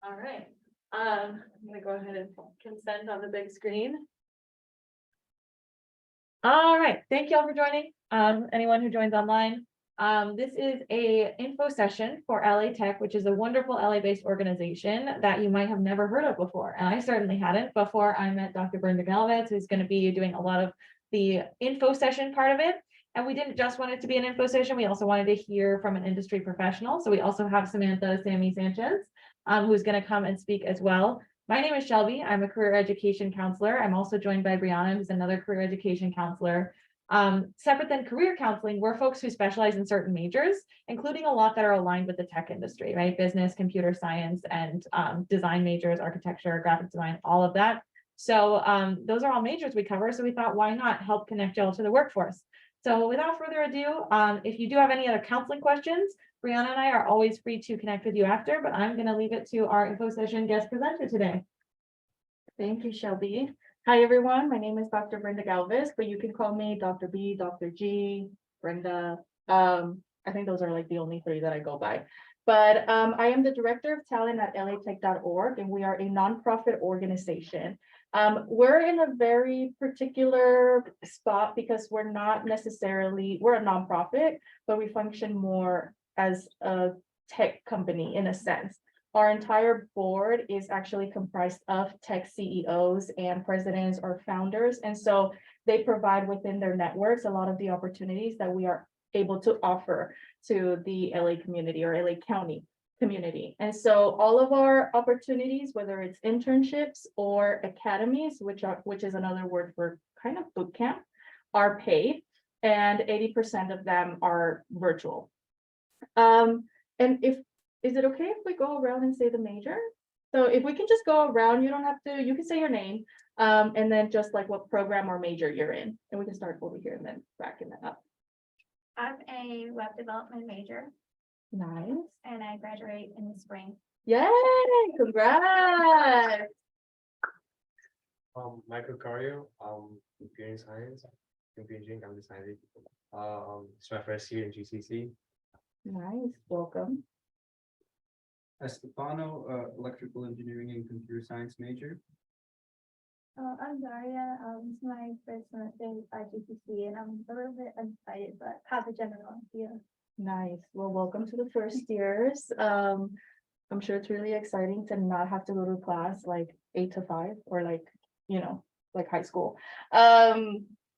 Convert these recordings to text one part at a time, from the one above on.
All right, I'm gonna go ahead and consent on the big screen. All right, thank you all for joining. Anyone who joins online. This is a info session for LA Tech, which is a wonderful LA-based organization that you might have never heard of before. And I certainly hadn't before I met Dr. Brenda Galvez, who's going to be doing a lot of the info session part of it. And we didn't just want it to be an info session. We also wanted to hear from an industry professional. So we also have Samantha Sammy Sanchez, who's going to come and speak as well. My name is Shelby. I'm a career education counselor. I'm also joined by Brianna, who's another career education counselor. Separate than career counseling, we're folks who specialize in certain majors, including a lot that are aligned with the tech industry, right? Business, computer science, and design majors, architecture, graphic design, all of that. So those are all majors we cover. So we thought, why not help connect y'all to the workforce? So without further ado, if you do have any other counseling questions, Brianna and I are always free to connect with you after, but I'm going to leave it to our info session guest presenter today. Thank you, Shelby. Hi, everyone. My name is Dr. Brenda Galvez, but you can call me Dr. B, Dr. G, Brenda. I think those are like the only three that I go by. But I am the Director of Talent at latech.org, and we are a nonprofit organization. We're in a very particular spot because we're not necessarily, we're a nonprofit, but we function more as a tech company in a sense. Our entire board is actually comprised of tech CEOs and presidents or founders. And so they provide within their networks a lot of the opportunities that we are able to offer to the LA community or LA County community. And so all of our opportunities, whether it's internships or academies, which is another word for kind of boot camp, are paid, and 80% of them are virtual. And is it okay if we go around and say the major? So if we can just go around, you don't have to, you can say your name, and then just like what program or major you're in. And we can start over here and then backing that up. I'm a web development major Nice. and I graduate in the spring. Yay, congrats. Michael Cario, computer science, computing, I'm deciding. It's my first year in GCC. Nice, welcome. Estefano, electrical engineering and computer science major. I'm Daria. It's my first semester at GCC and I'm a little bit undecided, but have a general idea. Nice. Well, welcome to the first years. I'm sure it's really exciting to not have to go to class like 8 to 5 or like, you know, like high school.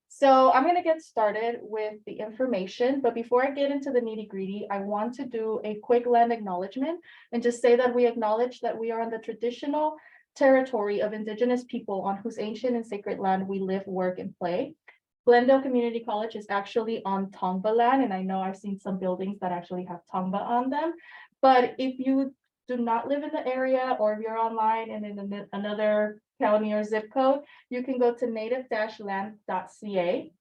So I'm going to get started with the information, but before I get into the nitty-gritty, I want to do a quick land acknowledgement and just say that we acknowledge that we are on the traditional territory of Indigenous people on whose ancient and sacred land we live, work, and play. Glendale Community College is actually on Tongva land, and I know I've seen some buildings that actually have Tongva on them, but if you do not live in the area or if you're online and in another county or zip code, you can go to native-land.ca,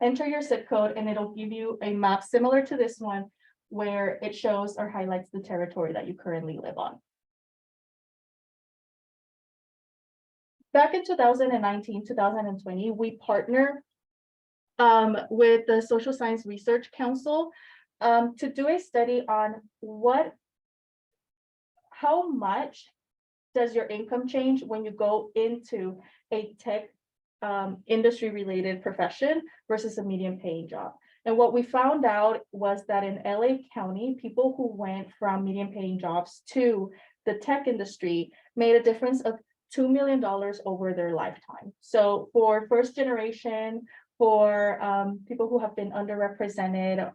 enter your zip code, and it'll give you a map similar to this one where it shows or highlights the territory that you currently live on. Back in 2019, 2020, we partnered with the Social Science Research Council to do a study on how much does your income change when you go into a tech industry related profession versus a medium paying job. And what we found out was that in LA County, people who went from medium paying jobs to the tech industry made a difference of $2 million over their lifetime. So for first generation, for people who have been underrepresented,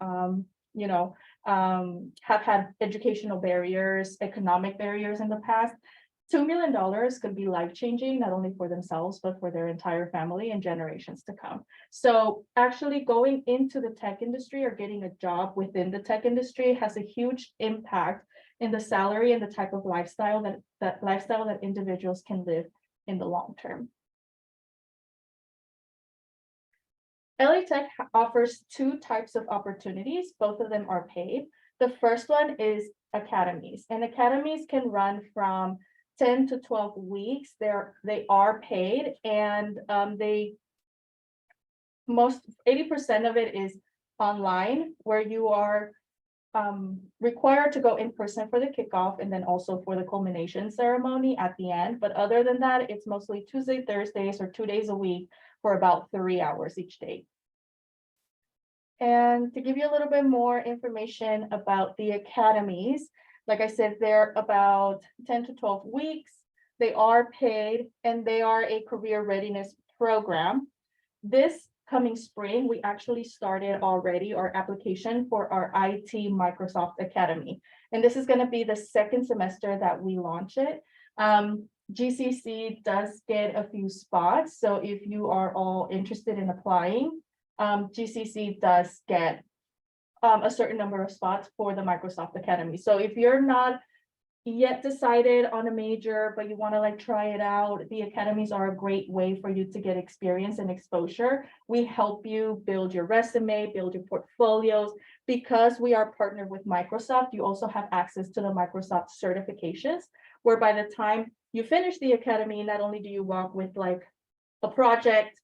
have had educational barriers, economic barriers in the past, $2 million could be life-changing, not only for themselves, but for their entire family and generations to come. So actually going into the tech industry or getting a job within the tech industry has a huge impact in the salary and the type of lifestyle that individuals can live in the long term. LA Tech offers two types of opportunities. Both of them are paid. The first one is academies, and academies can run from 10 to 12 weeks. They are paid, and 80% of it is online, where you are required to go in person for the kickoff and then also for the culmination ceremony at the end. But other than that, it's mostly Tuesday, Thursdays, or 2 days a week for about 3 hours each day. And to give you a little bit more information about the academies, like I said, they're about 10 to 12 weeks. They are paid and they are a career readiness program. This coming spring, we actually started already our application for our IT Microsoft Academy. And this is going to be the second semester that we launch it. GCC does get a few spots. So if you are all interested in applying, GCC does get a certain number of spots for the Microsoft Academy. So if you're not yet decided on a major, but you want to like try it out, the academies are a great way for you to get experience and exposure. We help you build your resume, build your portfolios. Because we are partnered with Microsoft, you also have access to the Microsoft certifications, where by the time you finish the academy, not only do you walk with like a project,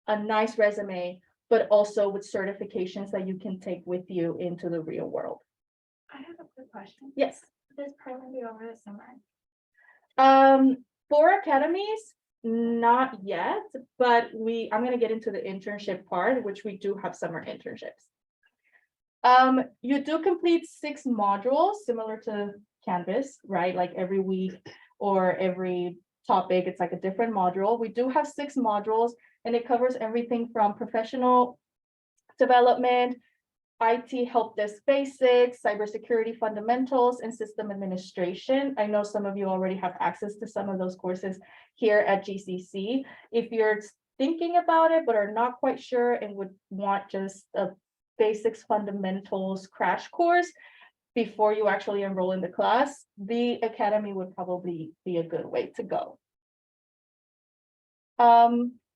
a nice resume, but also with certifications that you can take with you into the real world. I have a quick question. Yes. This program be over the summer? For academies, not yet, but I'm gonna get into the internship part, which we do have summer internships. You do complete 6 modules similar to Canvas, right? Like every week or every topic, it's like a different module. We do have 6 modules and it covers everything from professional development, IT help desk basics, cybersecurity fundamentals, and system administration. I know some of you already have access to some of those courses here at GCC. If you're thinking about it, but are not quite sure and would want just a basics fundamentals crash course before you actually enroll in the class, the academy would probably be a good way to go.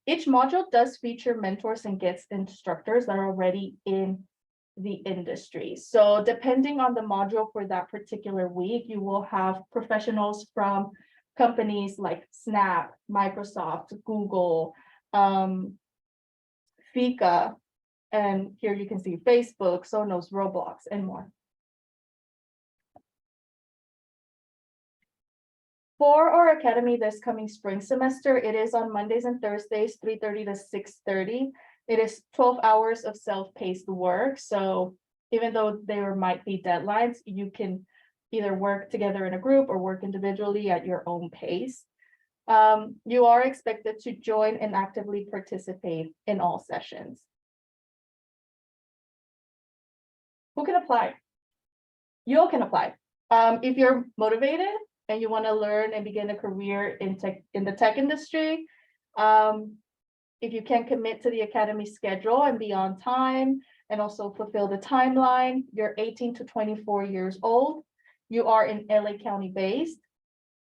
Each module does feature mentors and guest instructors that are already in the industry. So depending on the module for that particular week, you will have professionals from companies like Snap, Microsoft, Google, Fika, and here you can see Facebook, Sonos, Roblox, and more. For our academy this coming spring semester, it is on Mondays and Thursdays, 3:30 to 6:30. It is 12 hours of self-paced work. So even though there might be deadlines, you can either work together in a group or work individually at your own pace. You are expected to join and actively participate in all sessions. Who can apply? You all can apply. If you're motivated and you want to learn and begin a career in the tech industry, if you can commit to the academy schedule and be on time and also fulfill the timeline, you're 18 to 24 years old, you are in LA County based,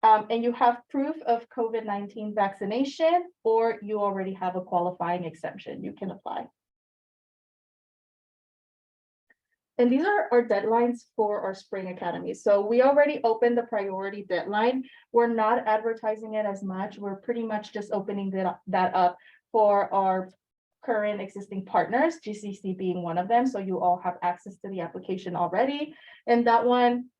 and you have proof of COVID-19 vaccination, or you already have a qualifying exemption, you can apply. And these are our deadlines for our spring academy. So we already opened the priority deadline. We're not advertising it as much. We're pretty much just opening that up for our current existing partners, GCC being one of them. So you all have access to the application already. And that one,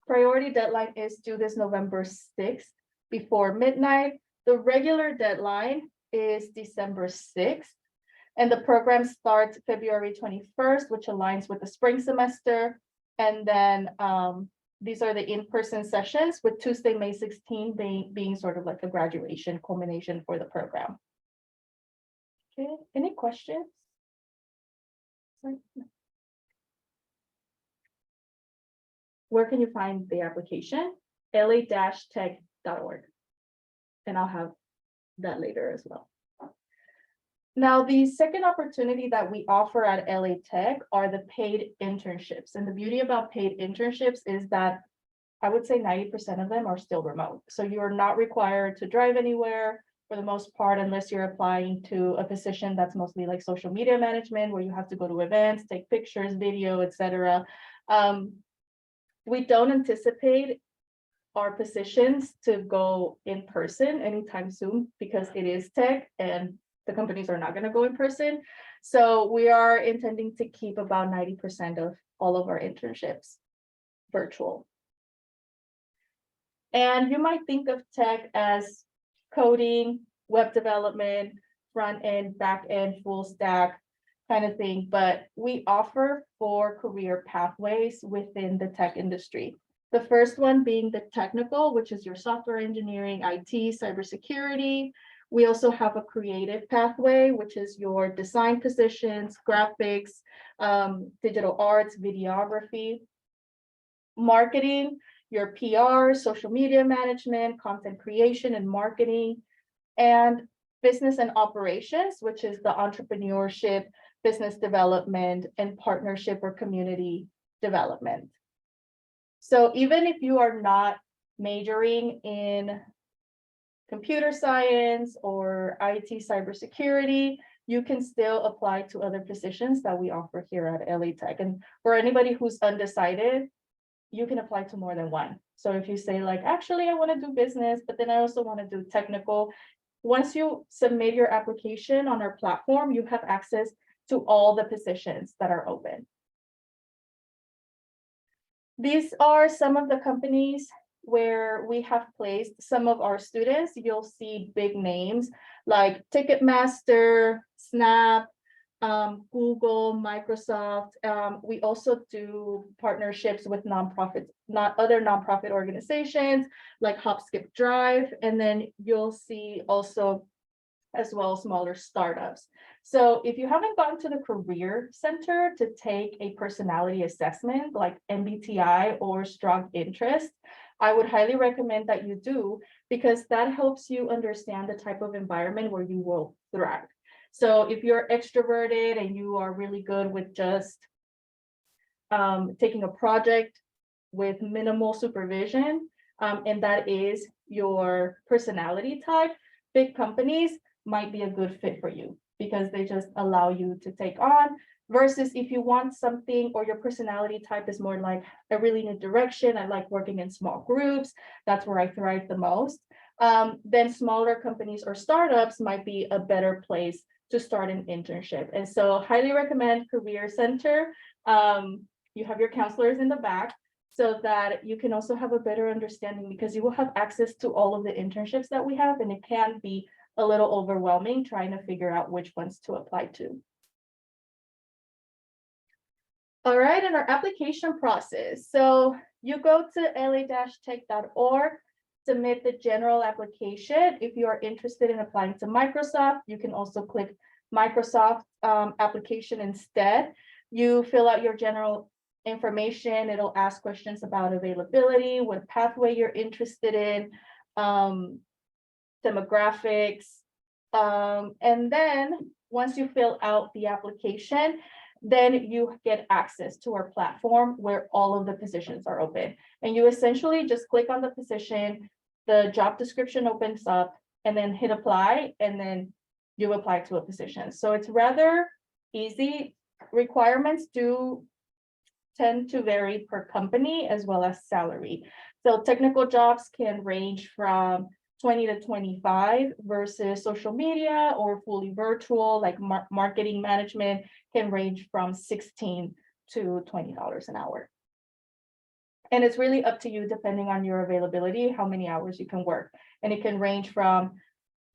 priority deadline is due this November 6th before midnight. The regular deadline is December 6th. And the program starts February 21st, which aligns with the spring semester. And then these are the in-person sessions, with Tuesday, May 16 being sort of like a graduation culmination for the program. Okay, any questions? Where can you find the application? la-tech.org. And I'll have that later as well. Now, the second opportunity that we offer at LA Tech are the paid internships. And the beauty about paid internships is that I would say 90% of them are still remote. So you are not required to drive anywhere for the most part, unless you're applying to a position that's mostly like social media management, where you have to go to events, take pictures, video, etc. We don't anticipate our positions to go in person anytime soon because it is tech and the companies are not going to go in person. So we are intending to keep about 90% of all of our internships virtual. And you might think of tech as coding, web development, front end, back end, full stack kind of thing, but we offer 4 career pathways within the tech industry. The first one being the technical, which is your software engineering, IT, cybersecurity. We also have a creative pathway, which is your design positions, graphics, digital arts, videography, marketing, your PR, social media management, content creation and marketing, and business and operations, which is the entrepreneurship, business development, and partnership or community development. So even if you are not majoring in computer science or IT cybersecurity, you can still apply to other positions that we offer here at LA Tech. And for anybody who's undecided, you can apply to more than one. So if you say like, actually, I want to do business, but then I also want to do technical. Once you submit your application on our platform, you have access to all the positions that are open. These are some of the companies where we have placed some of our students. You'll see big names like Ticketmaster, Snap, Google, Microsoft. We also do partnerships with nonprofits, other nonprofit organizations like Hop Skip Drive. And then you'll see also as well smaller startups. So if you haven't gone to the Career Center to take a personality assessment like MBTI or Strong Interest, I would highly recommend that you do, because that helps you understand the type of environment where you will thrive. So if you're extroverted and you are really good with just taking a project with minimal supervision, and that is your personality type, big companies might be a good fit for you because they just allow you to take on, versus if you want something or your personality type is more like, I really need direction, I like working in small groups, that's where I thrive the most, then smaller companies or startups might be a better place to start an internship. And so highly recommend Career Center. You have your counselors in the back so that you can also have a better understanding, because you will have access to all of the internships that we have, and it can be a little overwhelming trying to figure out which ones to apply to. All right, and our application process. So you go to la-tech.org, submit the general application. If you are interested in applying to Microsoft, you can also click Microsoft application instead. You fill out your general information. It'll ask questions about availability, what pathway you're interested in, demographics. And then once you fill out the application, then you get access to our platform where all of the positions are open. And you essentially just click on the position, the job description opens up, and then hit apply, and then you apply to a position. So it's rather easy. Requirements do tend to vary per company as well as salary. So technical jobs can range from 20 to 25 versus social media or fully virtual, like marketing management, can range from $16 to $20 an hour. And it's really up to you, depending on your availability, how many hours you can work. And it can range from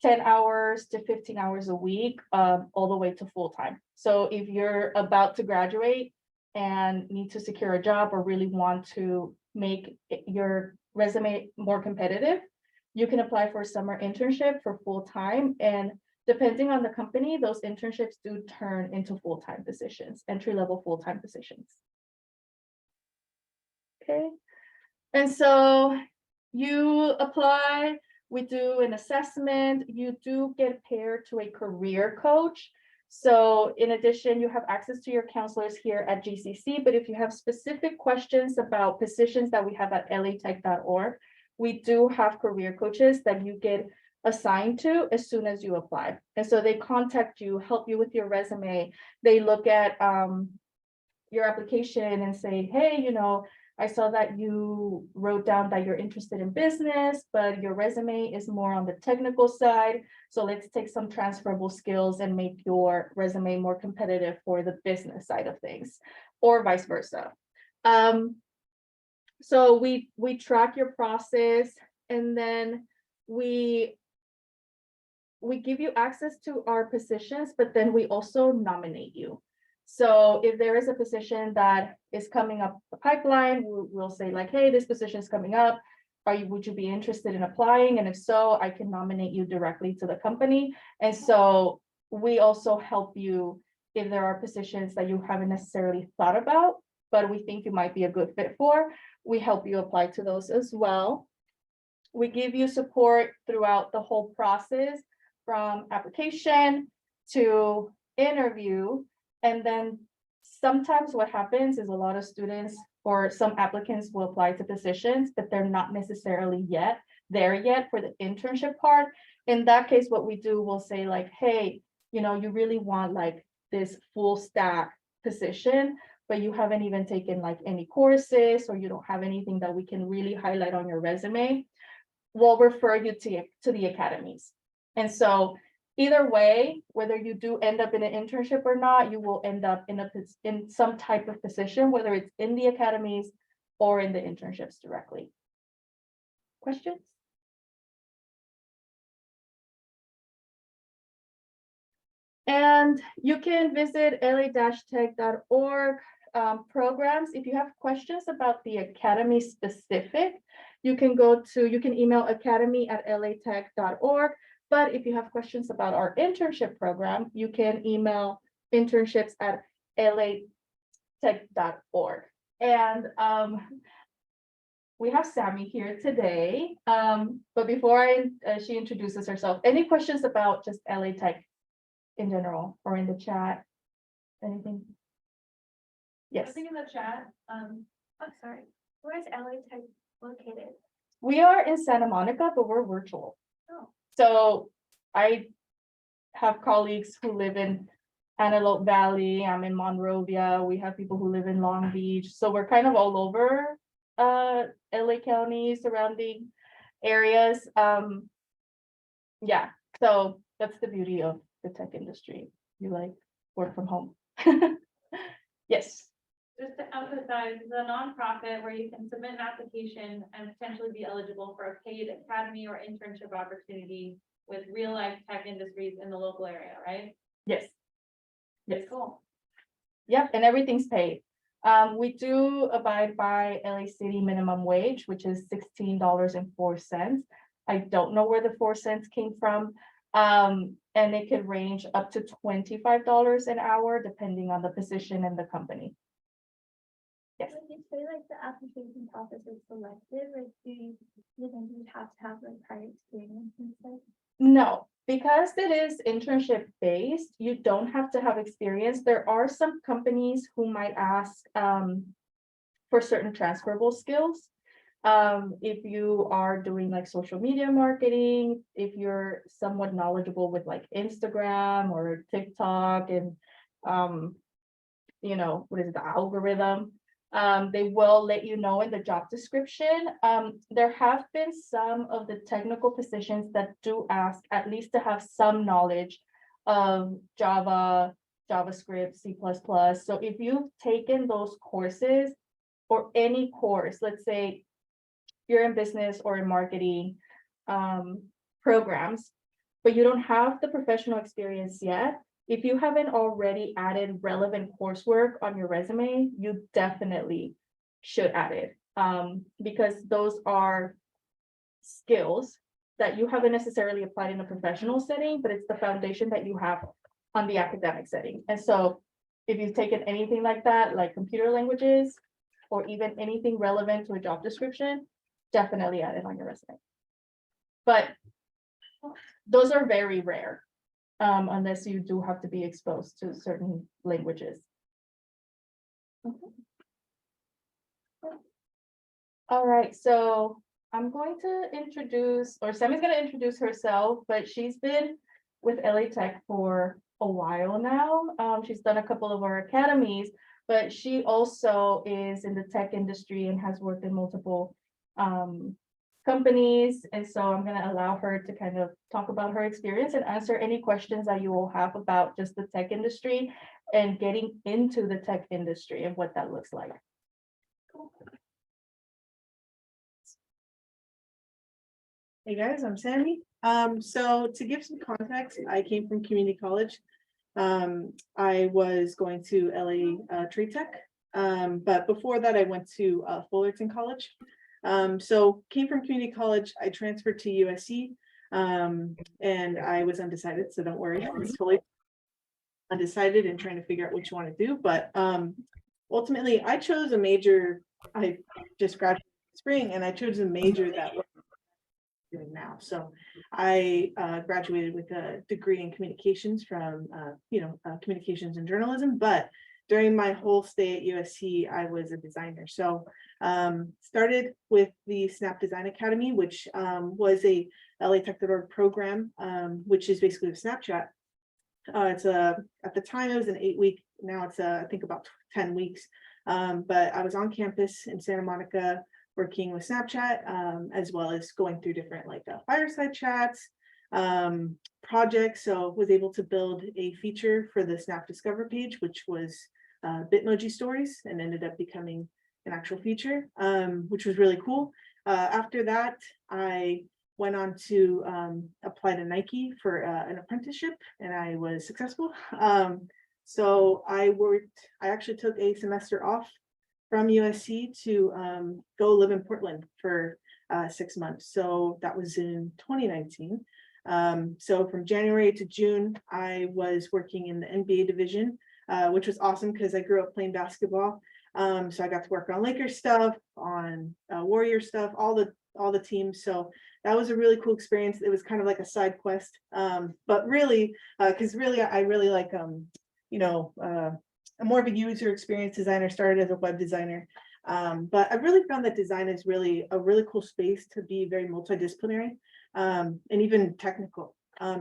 10 hours to 15 hours a week, all the way to full time. So if you're about to graduate and need to secure a job or really want to make your resume more competitive, you can apply for a summer internship for full time. And depending on the company, those internships do turn into full-time positions, entry-level full-time positions. Okay. And so you apply, we do an assessment, you do get paired to a career coach. So in addition, you have access to your counselors here at GCC, but if you have specific questions about positions that we have at latech.org, we do have career coaches that you get assigned to as soon as you apply. And so they contact you, help you with your resume. They look at your application and say, hey, I saw that you wrote down that you're interested in business, but your resume is more on the technical side. So let's take some transferable skills and make your resume more competitive for the business side of things, or vice versa. So we track your process, and then we give you access to our positions, but then we also nominate you. So if there is a position that is coming up the pipeline, we'll say like, hey, this position is coming up. Would you be interested in applying? And if so, I can nominate you directly to the company. And so we also help you if there are positions that you haven't necessarily thought about, but we think you might be a good fit for. We help you apply to those as well. We give you support throughout the whole process, from application to interview. And then sometimes what happens is a lot of students or some applicants will apply to positions, but they're not necessarily there yet for the internship part. In that case, what we do, we'll say like, hey, you really want like this full stack position, but you haven't even taken like any courses, or you don't have anything that we can really highlight on your resume. We'll refer you to the academies. And so either way, whether you do end up in an internship or not, you will end up in some type of position, whether it's in the academies or in the internships directly. Questions? And you can visit la-tech.org programs. If you have questions about the academy specific, you can email academy@latech.org. But if you have questions about our internship program, you can email internships@latech.org. And we have Sammy here today. But before she introduces herself, any questions about just LA Tech in general or in the chat? Anything? Yes. Nothing in the chat. Oh, sorry. Where is LA Tech located? We are in Santa Monica, but we're virtual. Oh. So I have colleagues who live in Antelope Valley. I'm in Monrovia. We have people who live in Long Beach. So we're kind of all over LA County, surrounding areas. Yeah, so that's the beauty of the tech industry. You like work from home. Yes. Just to emphasize, the nonprofit where you can submit an application and potentially be eligible for a paid academy or internship opportunity with real life tech industries in the local area, right? Yes. Yes. Cool. Yep, and everything's paid. We do abide by LA City minimum wage, which is $16.04. I don't know where the 4 cents came from. And it could range up to $25 an hour, depending on the position and the company. Yes. Would you say like the application process is selective, or do you think you have to have like prior experience and stuff? No, because it is internship based, you don't have to have experience. There are some companies who might ask for certain transferable skills. If you are doing like social media marketing, if you're somewhat knowledgeable with like Instagram or TikTok and what is it, the algorithm, they will let you know in the job description. There have been some of the technical positions that do ask at least to have some knowledge of Java, JavaScript, C++. So if you've taken those courses or any course, let's say you're in business or in marketing programs, but you don't have the professional experience yet, if you haven't already added relevant coursework on your resume, you definitely should add it, because those are skills that you haven't necessarily applied in a professional setting, but it's the foundation that you have on the academic setting. And so if you've taken anything like that, like computer languages, or even anything relevant to a job description, definitely add it on your resume. But those are very rare, unless you do have to be exposed to certain languages. All right, so I'm going to introduce, or Sammy's going to introduce herself, but she's been with LA Tech for a while now. She's done a couple of our academies, but she also is in the tech industry and has worked in multiple companies. And so I'm gonna allow her to kind of talk about her experience and answer any questions that you will have about just the tech industry and getting into the tech industry and what that looks like. Hey guys, I'm Sammy. So to give some context, I came from community college. I was going to LA Trade Tech. But before that, I went to Fullerton College. So came from community college, I transferred to USC. And I was undecided, so don't worry, I was totally undecided and trying to figure out what you want to do. But ultimately, I chose a major. I just graduated in spring, and I chose a major that was doing now. So I graduated with a degree in communications from communications and journalism. But during my whole stay at USC, I was a designer. So started with the Snap Design Academy, which was a LATech.org program, which is basically a Snapchat. It's at the time it was an 8-week. Now it's I think about 10 weeks. But I was on campus in Santa Monica working with Snapchat, as well as going through different like fireside chats, projects. So was able to build a feature for the Snap Discover page, which was Bitmoji stories, and ended up becoming an actual feature, which was really cool. After that, I went on to apply to Nike for an apprenticeship, and I was successful. So I actually took a semester off from USC to go live in Portland for 6 months. So that was in 2019. So from January to June, I was working in the NBA division, which was awesome because I grew up playing basketball. So I got to work on Lakers stuff, on Warrior stuff, all the teams. So that was a really cool experience. It was kind of like a side quest, but really, because really, I really like, I'm more of a user experience designer, started as a web designer. But I really found that design is really a really cool space to be very multidisciplinary and even technical.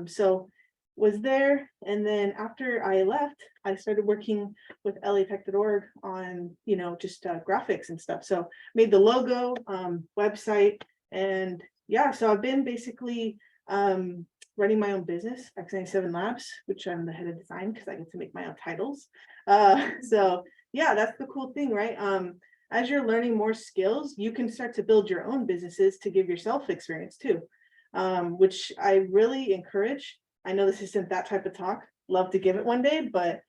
So was there, and then after I left, I started working with LATech.org on, just graphics and stuff. So made the logo, website, and yeah, so I've been basically running my own business, X97 Labs, which I'm the head of design because I get to make my own titles. So yeah, that's the cool thing, right? As you're learning more skills, you can start to build your own businesses to give yourself experience too, which I really encourage. I know this isn't that type of talk, love to give it one day, but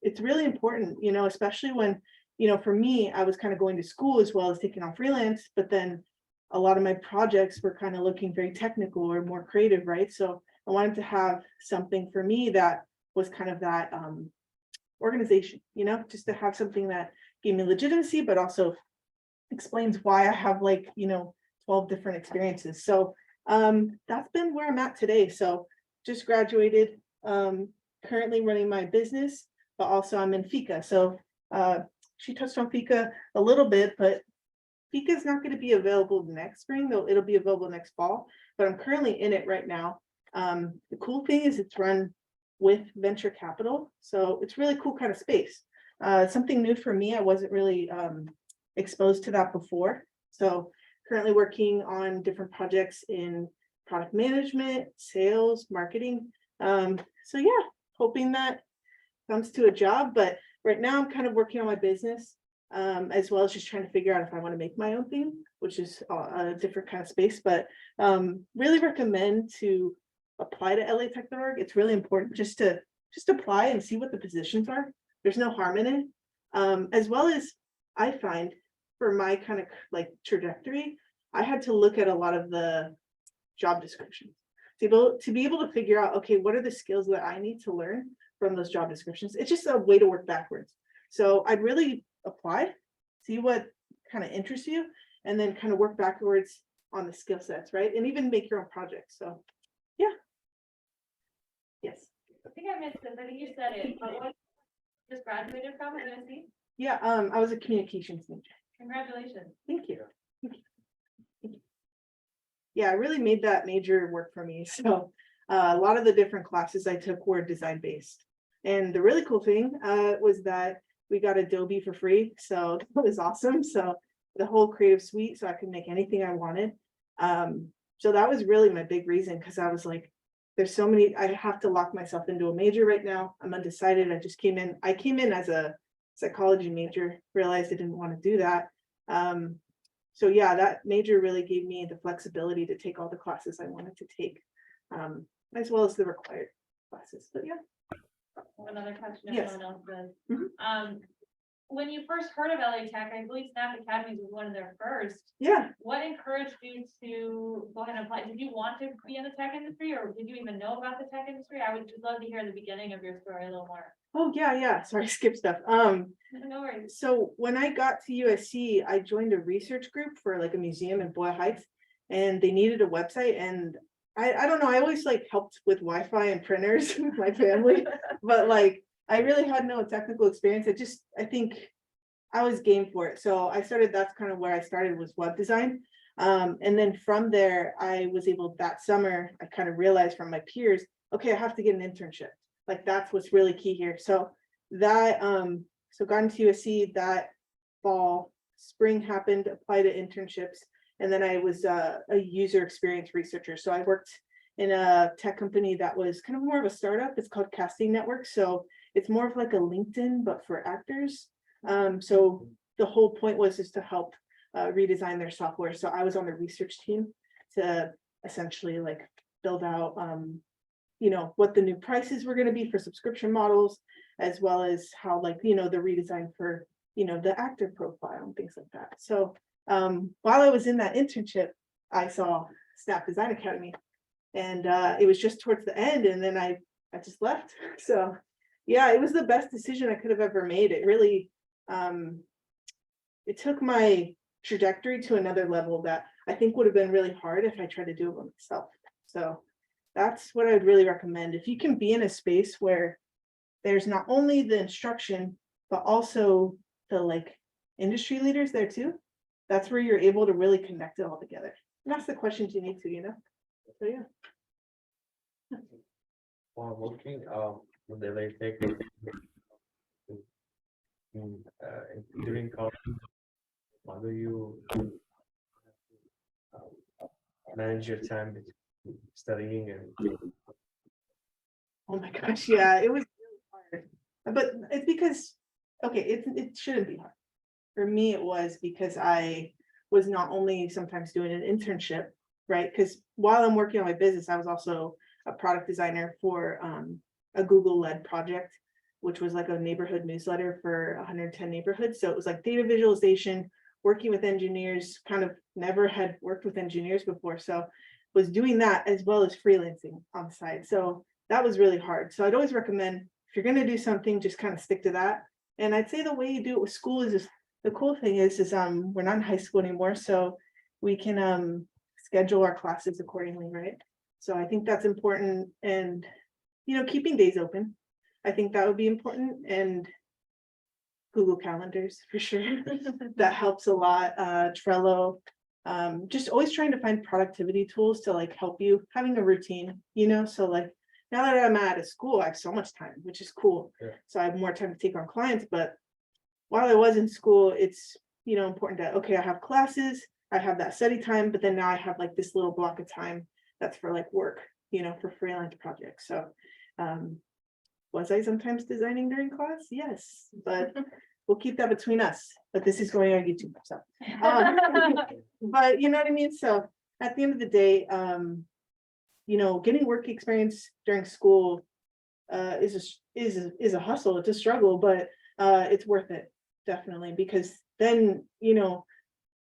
it's really important, especially when, for me, I was kind of going to school as well as taking on freelance, but then a lot of my projects were kind of looking very technical or more creative, right? So I wanted to have something for me that was kind of that organization, just to have something that gave me legitimacy, but also explains why I have 12 different experiences. So that's been where I'm at today. So just graduated, currently running my business, but also I'm in FICA. So she touched on FICA a little bit, but FICA is not going to be available next spring, though it'll be available next fall, but I'm currently in it right now. The cool thing is it's run with venture capital. So it's really cool kind of space. Something new for me. I wasn't really exposed to that before. So currently working on different projects in product management, sales, marketing. So yeah, hoping that comes to a job, but right now I'm kind of working on my business. As well as just trying to figure out if I want to make my own thing, which is a different kind of space, but really recommend to apply to LATech.org. It's really important just to apply and see what the positions are. There's no harm in it. As well as I find for my kind of trajectory, I had to look at a lot of the job descriptions to be able to figure out, okay, what are the skills that I need to learn from those job descriptions? It's just a way to work backwards. So I'd really apply, see what kind of interests you, and then kind of work backwards on the skill sets, right? And even make your own projects. So yeah. Yes. I think I missed this. I think you said it, but what just graduated from at USC? Yeah, I was a communications major. Congratulations. Thank you. Thank you. Thank you. Yeah, I really made that major work for me. So a lot of the different classes I took were design based. And the really cool thing was that we got Adobe for free, so that was awesome. So the whole creative suite, so I could make anything I wanted. So that was really my big reason, because I was like, there's so many, I have to lock myself into a major right now. I'm undecided. I came in as a psychology major, realized I didn't want to do that. So yeah, that major really gave me the flexibility to take all the classes I wanted to take, as well as the required classes, but yeah. Another question if Yes. no one else does. Mhm. When you first heard of LA Tech, I believe Snap Academies was one of their first. Yeah, What encouraged you to go ahead and apply? Did you want to be in the tech industry, or did you even know about the tech industry? I would just love to hear the beginning of your story a little more. oh, yeah, sorry, skip stuff. No worries. So when I got to USC, I joined a research group for like a museum in Boyle Heights, and they needed a website, and I don't know, I always like helped with Wi-Fi and printers with my family, but like, I really had no technical experience. I think I was game for it. So that's kind of where I started, was web design. And then from there, I was able, that summer, I kind of realized from my peers, okay, I have to get an internship. Like, that's what's really key here. So that, so got into USC that fall, spring happened, applied to internships. And then I was a user experience researcher. So I worked in a tech company that was kind of more of a startup. It's called Casting Network. So it's more of like a LinkedIn, but for actors. So the whole point was just to help redesign their software. So I was on the research team to essentially like build out, what the new prices were going to be for subscription models, as well as how, like, the redesign for, the actor profile and things like that. So while I was in that internship, I saw Snap Design Academy, and it was just towards the end, and then I just left. So yeah, it was the best decision I could have ever made. It really, it took my trajectory to another level that I think would have been really hard if I tried to do it by myself. So that's what I would really recommend. If you can be in a space where there's not only the instruction, but also the like industry leaders there too, that's where you're able to really connect it all together. And that's the questions you need to. So yeah. While working, with the LA Tech, during college, how do you manage your time between studying and Oh my gosh, yeah, it was really hard. But it's because, okay, it shouldn't be hard. For me, it was because I was not only sometimes doing an internship, right? Because while I'm working on my business, I was also a product designer for a Google-led project, which was like a neighborhood newsletter for 110 neighborhoods. So it was like data visualization, working with engineers, kind of never had worked with engineers before. So was doing that as well as freelancing on the side. So that was really hard. So I'd always recommend, if you're going to do something, just kind of stick to that. And I'd say the way you do it with school is just, the cool thing is we're not in high school anymore, so we can schedule our classes accordingly, right? So I think that's important. And keeping days open, I think that would be important. And Google Calendars for sure. That helps a lot. Trello, just always trying to find productivity tools to like help you, having a routine, so like now that I'm out of school, I have so much time, which is cool. Yeah. So I have more time to take on clients. But while I was in school, it's important that, okay, I have classes, I have that study time, but then now I have like this little block of time that's for like work, for freelance projects. So was I sometimes designing during class? Yes, but we'll keep that between us. But this is going on YouTube, so but you know what I mean? So at the end of the day, getting work experience during school is a hustle, it's a struggle, but it's worth it, definitely, because then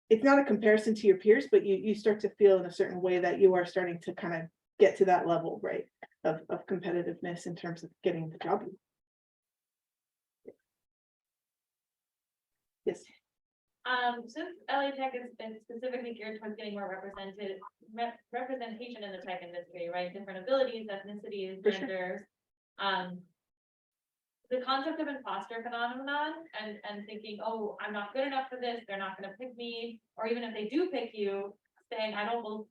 it's not a comparison to your peers, but you start to feel in a certain way that you are starting to kind of get to that level, right, of competitiveness in terms of getting the job. Yes. Since LA Tech has been specifically geared towards getting more representation in the tech industry, right? Different abilities, ethnicities, For sure. genders. The concept of imposter phenomenon and thinking, oh, I'm not good enough for this, they're not gonna pick me, or even if they do pick you, saying, I don't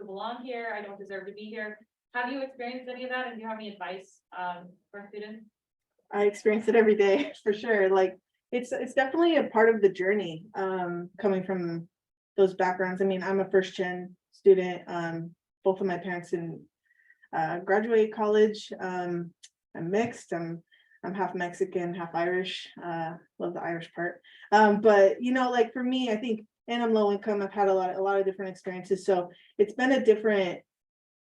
belong here, I don't deserve to be here. Have you experienced any of that? And do you have any advice for students? I experience it every day for sure. Like, it's definitely a part of the journey, coming from those backgrounds. I mean, I'm a first gen student, both of my parents in graduate college. I'm mixed, I'm half Mexican, half Irish, love the Irish part. But you know, like for me, I think, and I'm low income, I've had a lot of different experiences, so it's been a different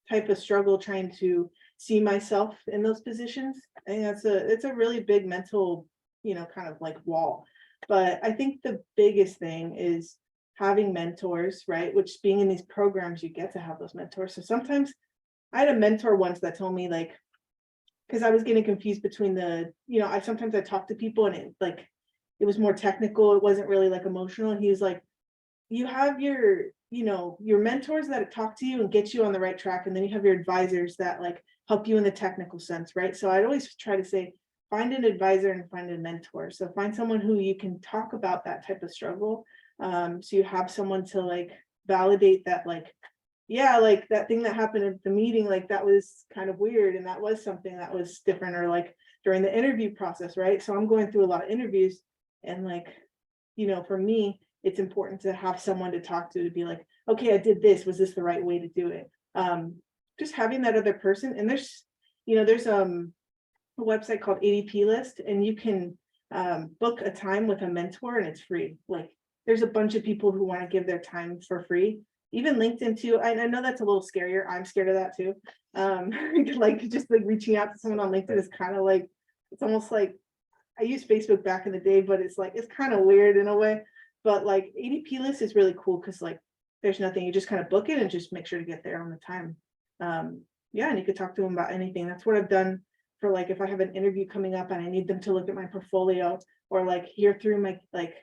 type of struggle trying to see myself in those positions. I think it's a really big mental, you know, kind of like wall. But I think the biggest thing is having mentors, right? Which being in these programs, you get to have those mentors. So sometimes I had a mentor once that told me, like, because I was getting confused between the, you know, I sometimes I talk to people and it like, it was more technical, it wasn't really like emotional. And he was like, you have your, you know, your mentors that talk to you and get you on the right track. And then you have your advisors that like help you in the technical sense, right? So I'd always try to say, find an advisor and find a mentor. So find someone who you can talk about that type of struggle. So you have someone to like validate that, like, yeah, like that thing that happened at the meeting, like that was kind of weird. And that was something that was different, or like during the interview process, right? So I'm going through a lot of interviews and like, you know, for me, it's important to have someone to talk to be like, okay, I did this, was this the right way to do it? Just having that other person. And there's, you know, there's a website called ADP List, and you can book a time with a mentor and it's free. Like there's a bunch of people who want to give their time for free. Even LinkedIn too. I know that's a little scarier. I'm scared of that too. Like just like reaching out to someone on LinkedIn is kind of like, it's almost like, I used Facebook back in the day, but it's like, it's kind of weird in a way. But like ADP List is really cool because like there's nothing, you just kind of book it and just make sure to get there on the time. Yeah, and you could talk to them about anything. That's what I've done for like if I have an interview coming up and I need them to look at my portfolio or like hear through my like,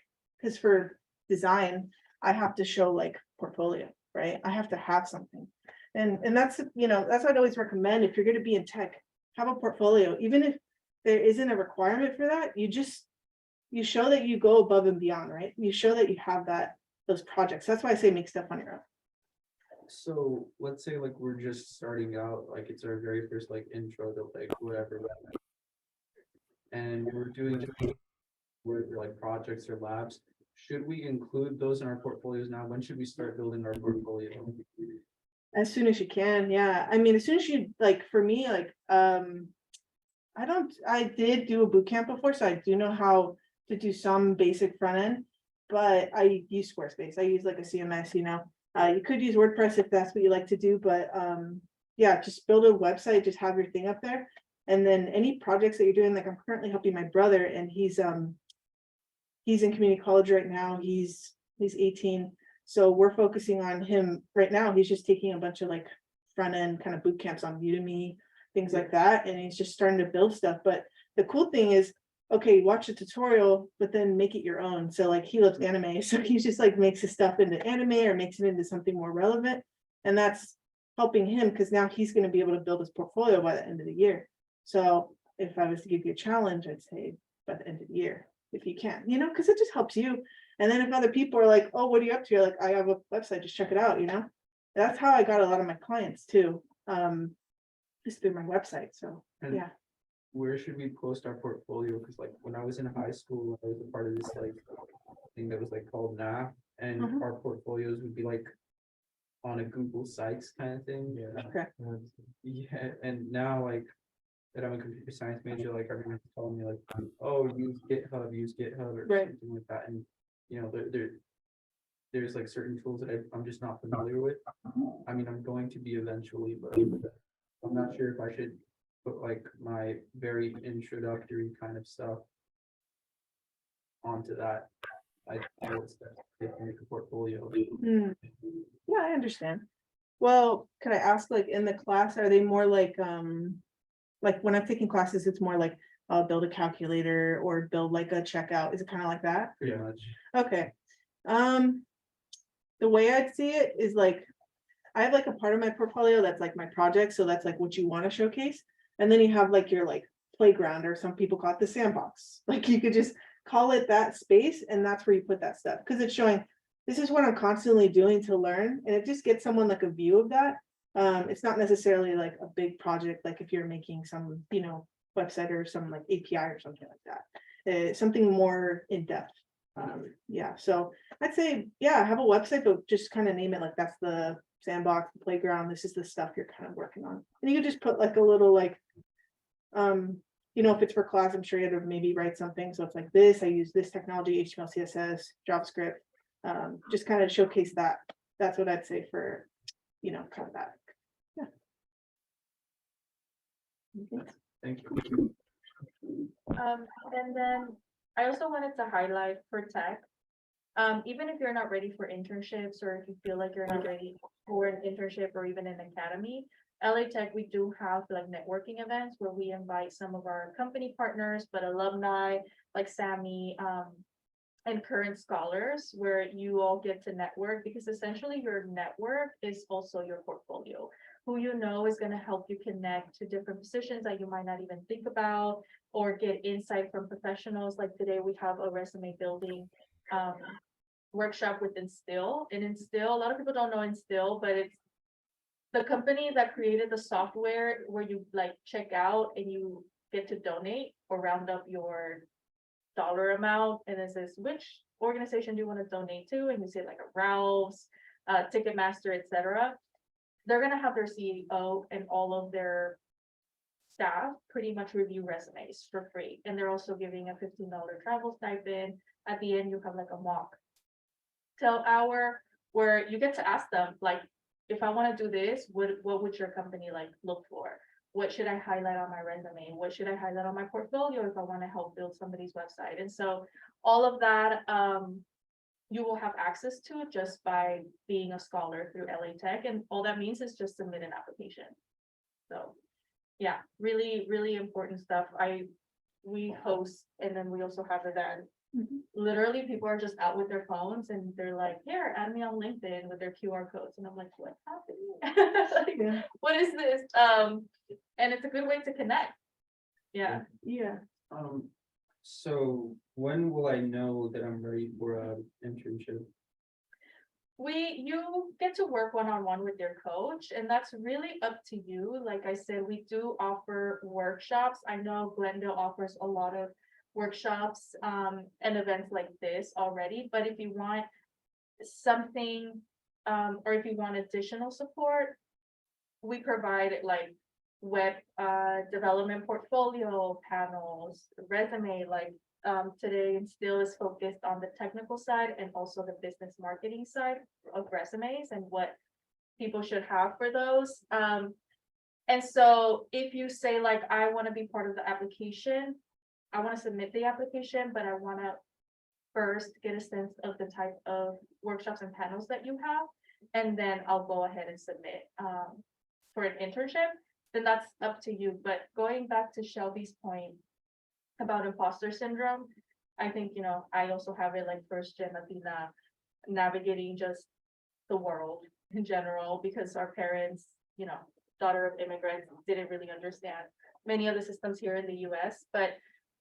because for design, I have to show like portfolio, right? I have to have something. And that's, you know, that's what I'd always recommend. If you're going to be in tech, have a portfolio. Even if there isn't a requirement for that, you show that you go above and beyond, right? You show that you have those projects. That's why I say make stuff on your own. So let's say like we're just starting out, like it's our very first like intro to like whatever. And we're doing work or like projects or labs. Should we include those in our portfolios now? When should we start building our portfolio? As soon as you can, yeah. I mean, as soon as you like, for me, like, I did do a boot camp before, so I do know how to do some basic front end, but I use Squarespace. I use like a CMS, you know. You could use WordPress if that's what you like to do, but yeah, just build a website, just have your thing up there. And then any projects that you're doing, like I'm currently helping my brother, and he's in community college right now. He's 18. So we're focusing on him right now. He's just taking a bunch of like front end kind of boot camps on Udemy, things like that. And he's just starting to build stuff. But the cool thing is, okay, watch a tutorial, but then make it your own. So like he loves anime. So he just like makes his stuff into anime or makes it into something more relevant. And that's helping him because now he's going to be able to build his portfolio by the end of the year. So if I was to give you a challenge, I'd say by the end of the year, if you can, you know, because it just helps you. And then if other people are like, oh, what are you up to? You're like, I have a website, just check it out, you know. That's how I got a lot of my clients too. Just through my website. So And yeah. where should we post our portfolio? Because like when I was in high school, I was a part of this like thing that was like called NAF, and Mhm. our portfolios would be like on a Google Sites kind of thing. Yeah. Okay. Yeah, and now like that I'm a computer science major, like everyone's telling me like, oh, use GitHub or Right. something like that. And you know, there's like certain tools that I'm just not familiar with. I mean, I'm going to be eventually, but I'm not sure if I should put like my very introductory kind of stuff onto that. I know it's that they can make a portfolio. Hmm. Yeah, I understand. Well, could I ask, like in the class, are they more like when I'm taking classes, it's more like build a calculator or build like a checkout. Is it kind of like that? Pretty much. Okay. The way I'd see it is like, I have like a part of my portfolio that's like my project. So that's like what you want to showcase. And then you have like your like playground, or some people call it the sandbox. Like you could just call it that space, and that's where you put that stuff. Because it's showing, this is what I'm constantly doing to learn. And it just gets someone like a view of that. It's not necessarily like a big project, like if you're making some, you know, website or some like API or something like that. something more in depth. Yeah, so I'd say, yeah, have a website, but just kind of name it like that's the sandbox, the playground, this is the stuff you're kind of working on. And you could just put like a little like, if it's for class, I'm sure you had to maybe write something. So it's like this, I use this technology, HTML, CSS, JavaScript. Just kind of showcase that. That's what I'd say for, kind of that. Yeah. Thank you. And then I also wanted to highlight for tech. Even if you're not ready for internships, or if you feel like you're not ready for an internship or even an academy, LA Tech, we do have like networking events where we invite some of our company partners, but alumni like Sammy, and current scholars, where you all get to network, because essentially your network is also your portfolio. Who you know is going to help you connect to different positions that you might not even think about, or get insight from professionals. Like today we have a resume building workshop with Instill. And Instill, a lot of people don't know Instill, but it's the company that created the software where you like check out and you get to donate or round up your dollar amount, and it says which organization do you want to donate to, and you say like a Ralph's, Ticketmaster, etc. They're gonna have their CEO and all of their staff pretty much review resumes for free, and they're also giving a $15 travel stipend. At the end, you have like a mock tell hour where you get to ask them like, if I want to do this, what would your company like look for? What should I highlight on my resume? What should I highlight on my portfolio if I want to help build somebody's website? And so all of that you will have access to just by being a scholar through LA Tech. And all that means is just submit an application. So yeah, really, really important stuff. We host, and then we also have events. Literally people are just out with their phones and they're like, here, add me on LinkedIn with their QR codes. And I'm like, what's happening? Like, Yeah. what is this? And it's a good way to connect. Yeah. Yeah. So when will I know that I'm ready for a internship? You get to work one-on-one with your coach, and that's really up to you. Like I said, we do offer workshops. I know Glendale offers a lot of workshops and events like this already, but if you want something or if you want additional support, we provide like web development portfolio panels, resume, like today Instill is focused on the technical side and also the business marketing side of resumes and what people should have for those. And so if you say like, I want to be part of the application, I want to submit the application, but I want to first get a sense of the type of workshops and panels that you have, and then I'll go ahead and submit for an internship, then that's up to you. But going back to Shelby's point about imposter syndrome, I think, I also have it like first gen Latina navigating just the world in general, because our parents, daughter of immigrants, didn't really understand many of the systems here in the US. But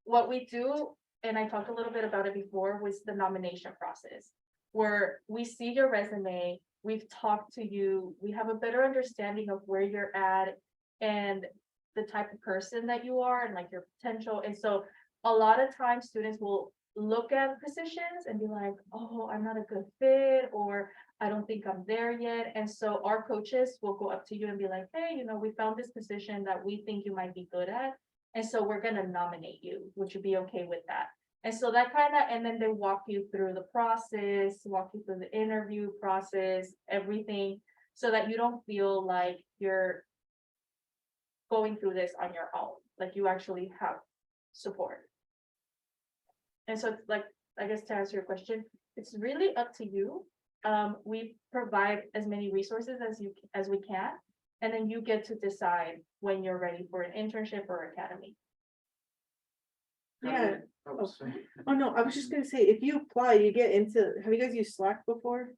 what we do, and I talked a little bit about it before, was the nomination process, where we see your resume, we've talked to you, we have a better understanding of where you're at and the type of person that you are and like your potential. And so a lot of times students will look at positions and be like, oh, I'm not a good fit, or I don't think I'm there yet. And so our coaches will go up to you and be like, hey, we found this position that we think you might be good at. And so we're going to nominate you. Would you be okay with that? And so that and then they walk you through the process, walk you through the interview process, everything, so that you don't feel like you're going through this on your own, like you actually have support. And so it's like, I guess to answer your question, it's really up to you. We provide as many resources as we can, and then you get to decide when you're ready for an internship or academy. Yeah. Oh, sorry. Oh, no, I was just gonna say, if you apply, you get into, have you guys used Slack before?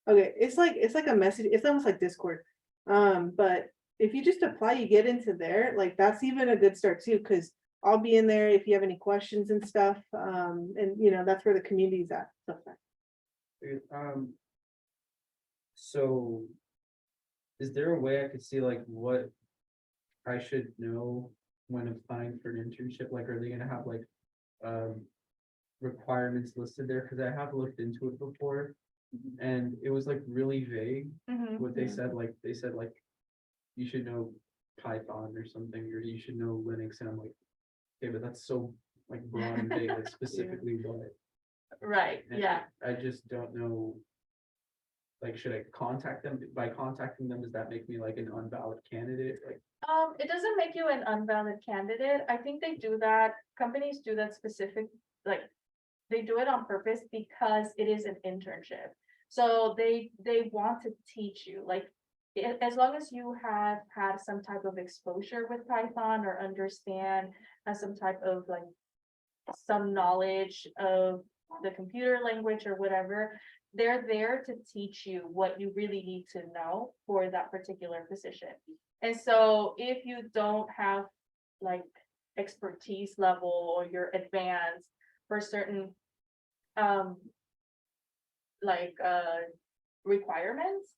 Okay, it's like a message, it's almost like Discord. But if you just apply, you get into there, like that's even a good start too, because I'll be in there if you have any questions and stuff. And that's where the community's at. So is there a way I could see like what I should know when applying for an internship? Like, are they gonna have like requirements listed there, because I have looked into it before. And it was like really vague, what they said, like, they said like, you should know Python or something, or you should know Linux, and I'm like, okay, but that's so like broad and vague, like specifically what. Right, And yeah. I just don't know. Like, should I contact them? By contacting them, does that make me like an invalid candidate? Like, It doesn't make you an unvalid candidate. I think they do that, companies do that specific, like, they do it on purpose because it is an internship. So they want to teach you, like, as long as you have had some type of exposure with Python or understand some type of like some knowledge of the computer language or whatever, they're there to teach you what you really need to know for that particular position. And so if you don't have like expertise level or you're advanced for certain requirements,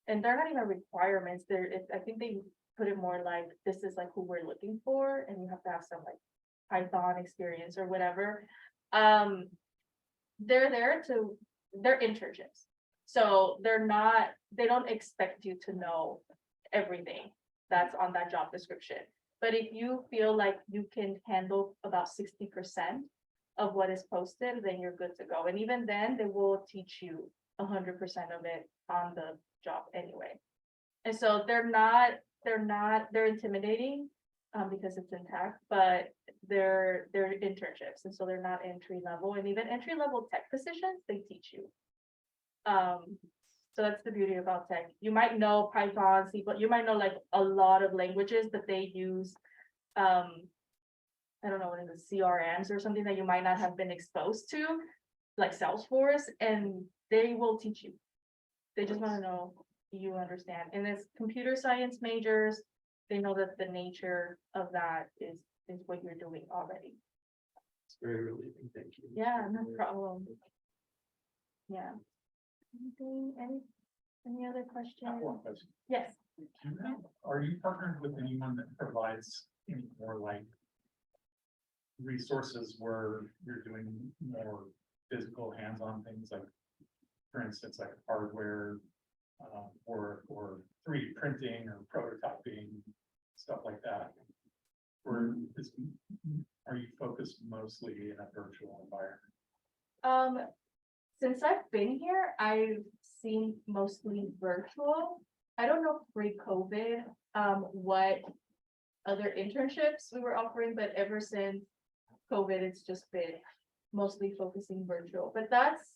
and they're not even requirements, I think they put it more like, this is like who we're looking for, and you have to have some like Python experience or whatever. They're internships. So they don't expect you to know everything that's on that job description. But if you feel like you can handle about 60% of what is posted, then you're good to go. And even then, they will teach you 100% of it on the job anyway. And so they're intimidating because it's in tech, but they're internships. And so they're not entry level, and even entry level tech positions, they teach you. So that's the beauty about tech. You might know Python, C, but you might know like a lot of languages that they use. I don't know, what is it, CRMs or something that you might not have been exposed to, like Salesforce, and they will teach you. They just want to know you understand. And as computer science majors, they know that the nature of that is what you're doing already. it's very relieving, thank you. Yeah, no problem. Yeah. Any other questions? One question. Yes. Are you partnered with anyone that provides any more like resources where you're doing more physical hands-on things, like, for instance, like hardware, or 3D printing or prototyping, stuff like that? Or are you focused mostly in a virtual environment? Since I've been here, I've seen mostly virtual. I don't know pre-COVID, what other internships we were offering, but ever since COVID, it's just been mostly focusing virtual. But that's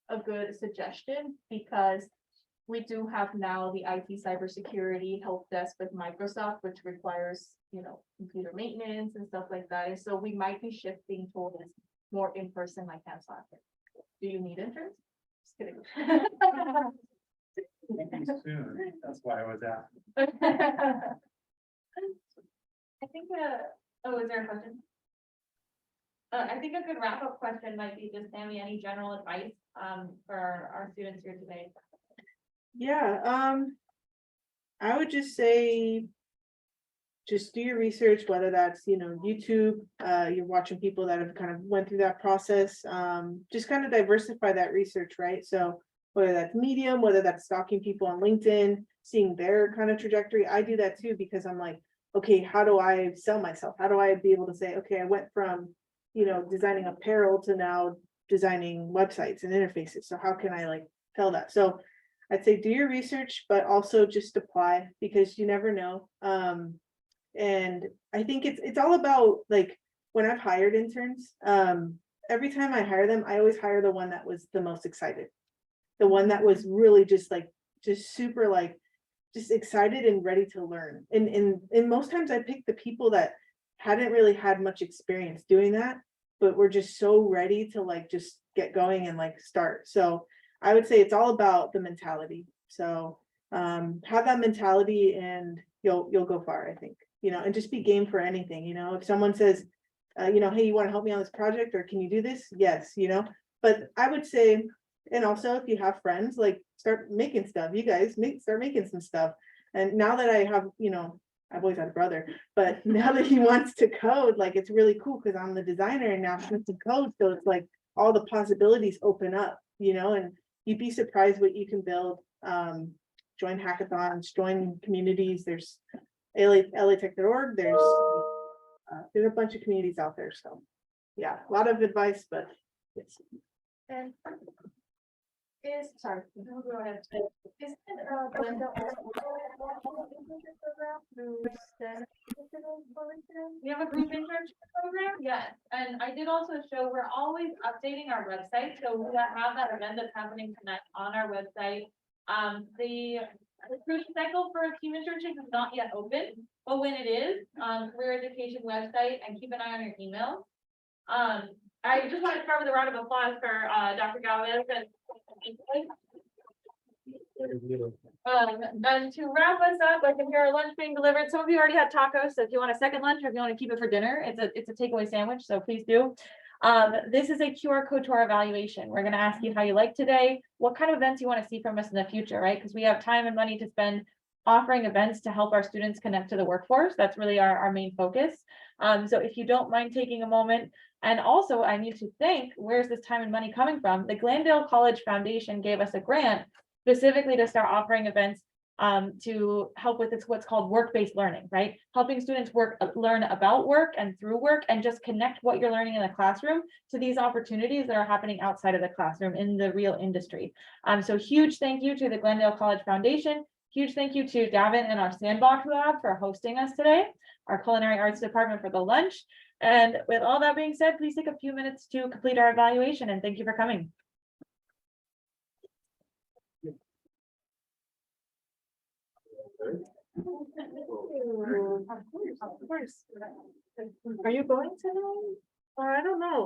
a good suggestion, because we do have now the IT cybersecurity help desk with Microsoft, which requires, computer maintenance and stuff like that. And so we might be shifting towards more in-person, like hands-on. Do you need interns? Just kidding. Maybe soon, that's why I was asking. I think, is there a question? I think a good wrap-up question might be just, Tammy, any general advice, for our students here today? Yeah, I would just say, just do your research, whether that's, YouTube, you're watching people that have kind of went through that process, just kind of diversify that research, right? So whether that's Medium, whether that's stalking people on LinkedIn, seeing their kind of trajectory, I do that too, because I'm like, okay, how do I sell myself? How do I be able to say, okay, I went from, designing apparel to now designing websites and interfaces. So how can I like tell that? So I'd say do your research, but also just apply, because you never know. And I think it's all about, like, when I've hired interns, every time I hire them, I always hire the one that was the most excited. The one that was really just super like, just excited and ready to learn. And most times I pick the people that hadn't really had much experience doing that, but were just so ready to like just get going and like start. So I would say it's all about the mentality. So have that mentality and you'll go far, I think, and just be game for anything. If someone says, hey, you want to help me on this project, or can you do this? Yes, but I would say, and also if you have friends, like, start making stuff. You guys start making some stuff. And now that I have, I've always had a brother, but now that he wants to code, like, it's really cool because I'm the designer and now he wants to code. So it's like all the possibilities open up, and you'd be surprised what you can build. Join hackathons, join communities. There's LAtech.org. There's a bunch of communities out there. So yeah, a lot of advice, but it's And sorry, no, go ahead. Isn't Glenda also program through STEM? We have a group internship program, yes, and I did also show, we're always updating our website, so we have that event that's happening tonight on our website. The recruiting cycle for a team internship is not yet open, but when it is, career education website, and keep an eye on your emails. I just want to start with a round of applause for Dr. Galvez and and to wrap us up, I can hear our lunch being delivered. Some of you already had tacos, so if you want a second lunch or if you want to keep it for dinner, it's a takeaway sandwich, so please do. This is a QR code to our evaluation. We're going to ask you how you like today, what kind of events you want to see from us in the future, right? Because we have time and money to spend offering events to help our students connect to the workforce. That's really our main focus. So if you don't mind taking a moment, and also I need to thank, where's this time and money coming from? The Glendale College Foundation gave us a grant specifically to start offering events to help with what's called work-based learning, right? Helping students learn about work and through work and just connect what you're learning in the classroom to these opportunities that are happening outside of the classroom in the real industry. So huge thank you to the Glendale College Foundation. Huge thank you to Davin and our Sandbox Lab for hosting us today, our Culinary Arts Department for the lunch. And with all that being said, please take a few minutes to complete our evaluation, and thank you for coming. Are you going tonight? Or I don't know.